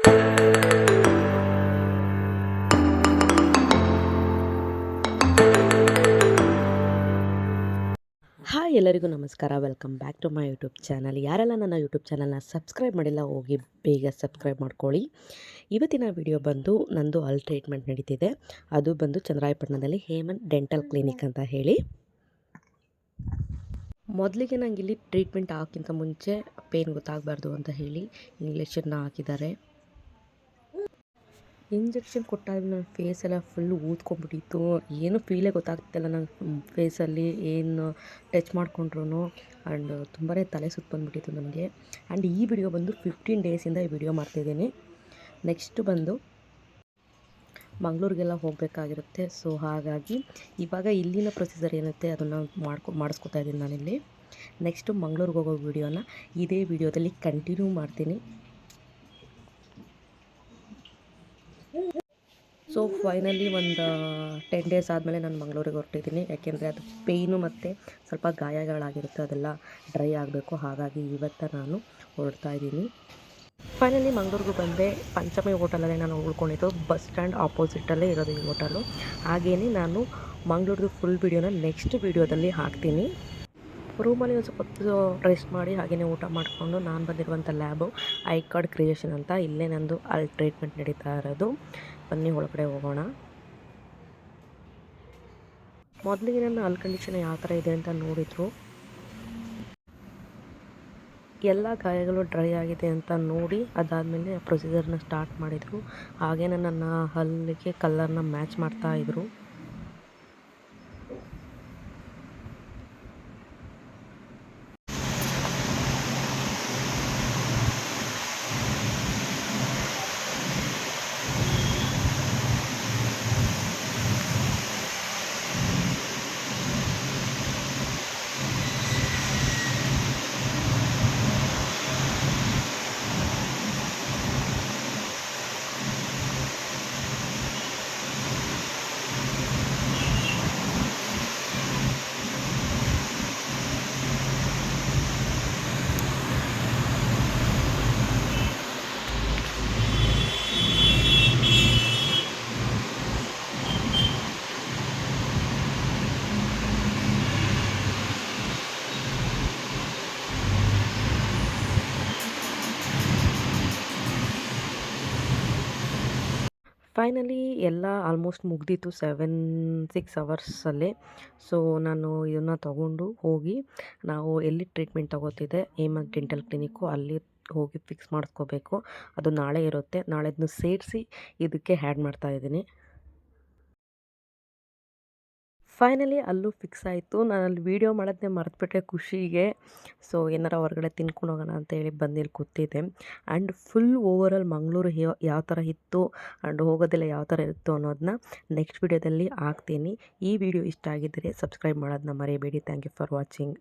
Hi ಎಲ್ಲರಿಗೂ ನಮಸ್ಕಾರ. Welcome back to my YouTube channel. ಯಾರೆಲ್ಲ ನನ್ನ ಯೂಟ್ಯೂಬ್ ಚಾನಲ್ನ ಸಬ್ಸ್ಕ್ರೈಬ್ ಮಾಡಿಲ್ಲ ಹೋಗಿ ಬೇಗ ಸಬ್ಸ್ಕ್ರೈಬ್ ಮಾಡ್ಕೊಳ್ಳಿ. ಇವತ್ತಿನ ವಿಡಿಯೋ ಬಂದು ನಂದು ಹಲ್ ಟ್ರೀಟ್ಮೆಂಟ್ ನಡೀತಿದೆ. ಅದು ಬಂದು ಚನ್ನರಾಯಪಟ್ಟಣದಲ್ಲಿ ಹೇಮಂತ್ ಡೆಂಟಲ್ ಕ್ಲಿನಿಕ್ ಅಂತ ಹೇಳಿ. ಮೊದಲಿಗೆ ನಂಗೆ ಇಲ್ಲಿ ಟ್ರೀಟ್ಮೆಂಟ್ ಹಾಕೋಕ್ಕಿಂತ ಮುಂಚೆ ಪೇನ್ ಗೊತ್ತಾಗಬಾರ್ದು ಅಂತ ಹೇಳಿ ಇಂಜೆಕ್ಷನ್ನ ಹಾಕಿದ್ದಾರೆ. ಇಂಜೆಕ್ಷನ್ ಕೊಟ್ಟಾದ್ಮೇಲೆ ನನ್ನ ಫೇಸೆಲ್ಲ ಫುಲ್ಲು ಊದ್ಕೊಂಡ್ಬಿಟ್ಟಿತ್ತು. ಏನೂ ಫೀಲೇ ಗೊತ್ತಾಗ್ತಿಲ್ಲ ನಂಗೆ ಫೇಸಲ್ಲಿ ಏನು ಟಚ್ ಮಾಡಿಕೊಂಡ್ರು. ಆ್ಯಂಡ್ ತುಂಬಾ ತಲೆ ಸುತ್ತು ಬಂದುಬಿಟ್ಟಿತ್ತು ನನಗೆ. ಆ್ಯಂಡ್ ಈ ವಿಡಿಯೋ ಬಂದು 15 ಡೇಸಿಂದ ಈ ವಿಡಿಯೋ ಮಾಡ್ತಿದ್ದೀನಿ. ನೆಕ್ಸ್ಟ್ ಬಂದು ಮಂಗಳೂರಿಗೆಲ್ಲ ಹೋಗಬೇಕಾಗಿರುತ್ತೆ. ಸೊ ಹಾಗಾಗಿ ಇವಾಗ ಇಲ್ಲಿನ ಪ್ರೊಸೀಜರ್ ಏನಿರುತ್ತೆ ಅದನ್ನು ಮಾಡಿಸ್ಕೊತಾ ಇದ್ದೀನಿ ನಾನಿಲ್ಲಿ. ನೆಕ್ಸ್ಟು ಮಂಗಳೂರಿಗೆ ಹೋಗೋ ವಿಡಿಯೋನ ಇದೇ ವಿಡಿಯೋದಲ್ಲಿ ಕಂಟಿನ್ಯೂ ಮಾಡ್ತೀನಿ. ಸೊ ಫೈನಲಿ ಒಂದು 10 ಡೇಸ್ ಆದಮೇಲೆ ನಾನು ಮಂಗಳೂರಿಗೆ ಹೊರಟಿದ್ದೀನಿ. ಯಾಕೆಂದರೆ ಅದು ಪೇಯ್ನು ಮತ್ತು ಸ್ವಲ್ಪ ಗಾಯಗಳಾಗಿರುತ್ತೆ, ಅದೆಲ್ಲ ಡ್ರೈ ಆಗಬೇಕು. ಹಾಗಾಗಿ ಇವತ್ತು ನಾನು ಹೊರಡ್ತಾ ಇದ್ದೀನಿ. ಫೈನಲಿ ಮಂಗಳೂರಿಗೆ ಬಂದೆ. ಪಂಚಮಿ ಹೋಟೆಲಲ್ಲಿ ನಾನು ಉಳ್ಕೊಂಡಿದ್ದು. ಬಸ್ ಸ್ಟ್ಯಾಂಡ್ ಆಪೋಸಿಟಲ್ಲೇ ಇರೋದು ಈ ಹೋಟೆಲು. ಹಾಗೆಯೇ ನಾನು ಮಂಗಳೂರದು ಫುಲ್ ವಿಡಿಯೋನ ನೆಕ್ಸ್ಟ್ ವಿಡಿಯೋದಲ್ಲಿ ಹಾಕ್ತೀನಿ. ರೂಮಲ್ಲಿ ಒಂದು ಸ್ವಲ್ಪ ಹೊತ್ತು ರೆಸ್ಟ್ ಮಾಡಿ ಹಾಗೆಯೇ ಊಟ ಮಾಡಿಕೊಂಡು ನಾನು ಬಂದಿರುವಂಥ ಲ್ಯಾಬು ಐಕಾರ್ಡ್ ಕ್ರಿಯೇಷನ್ ಅಂತ. ಇಲ್ಲೇ ನಂದು ಅಲ್ಲಿ ಟ್ರೀಟ್ಮೆಂಟ್ ನಡೀತಾ ಇರೋದು. ಬನ್ನಿ ಒಳಗಡೆ ಹೋಗೋಣ. ಮೊದಲಿಗೆ ನನ್ನ ಹಲ್ ಕಂಡೀಷನ್ ಯಾವ ಥರ ಇದೆ ಅಂತ ನೋಡಿದರು. ಎಲ್ಲ ಗಾಯಗಳು ಡ್ರೈ ಆಗಿದೆ ಅಂತ ನೋಡಿ ಅದಾದಮೇಲೆ ಪ್ರೊಸೀಜರ್ನ ಸ್ಟಾರ್ಟ್ ಮಾಡಿದರು. ಹಾಗೇ ನನ್ನ ಹಲ್ಲಿಗೆ ಕಲರ್ನ ಮ್ಯಾಚ್ ಮಾಡ್ತಾಯಿದ್ರು. ಫೈನಲಿ ಎಲ್ಲ ಆಲ್ಮೋಸ್ಟ್ ಮುಗ್ದಿತ್ತು 6 ಅವರ್ಸಲ್ಲೇ. ಸೊ ನಾನು ಇದನ್ನು ತೊಗೊಂಡು ಹೋಗಿ ನಾವು ಎಲ್ಲಿ ಟ್ರೀಟ್ಮೆಂಟ್ ತೊಗೋತಿದ್ದೆ ಹೇಮಂತ್ ಡೆಂಟಲ್ ಕ್ಲಿನಿಕ್ಕು ಅಲ್ಲಿ ಹೋಗಿ ಫಿಕ್ಸ್ ಮಾಡಿಸ್ಕೋಬೇಕು. ಅದು ನಾಳೆ ಇರುತ್ತೆ. ನಾಳೆದನ್ನು ಸೇರಿಸಿ ಇದಕ್ಕೆ ಆ್ಯಡ್ ಮಾಡ್ತಾಯಿದ್ದೀನಿ. ಫೈನಲಿ ಅಲ್ಲೂ ಫಿಕ್ಸ್ ಆಯಿತು. ನಾನು ಅಲ್ಲಿ ವೀಡಿಯೋ ಮಾಡೋದನ್ನೇ ಮರೆತುಬಿಟ್ಟೆ ಖುಷಿಗೆ. ಸೊ ಏನಾರ ಹೊರಗಡೆ ತಿನ್ಕೊಂಡು ಹೋಗೋಣ ಅಂತೇಳಿ ಬಂದಿಲ್ಲಿ ಕೂತಿದ್ದೆ. ಆ್ಯಂಡ್ ಫುಲ್ ಓವರಾಲ್ ಮಂಗಳೂರು ಯಾವ ಥರ ಇತ್ತು ಆ್ಯಂಡ್ ಹೋಗೋದೆಲ್ಲ ಯಾವ ಥರ ಇತ್ತು ಅನ್ನೋದನ್ನ ನೆಕ್ಸ್ಟ್ ವೀಡಿಯೋದಲ್ಲಿ ಹಾಕ್ತೀನಿ. ಈ ವಿಡಿಯೋ ಇಷ್ಟ ಆಗಿದ್ದರೆ ಸಬ್ಸ್ಕ್ರೈಬ್ ಮಾಡೋದನ್ನ ಮರಿಬೇಡಿ. Thank you for watching.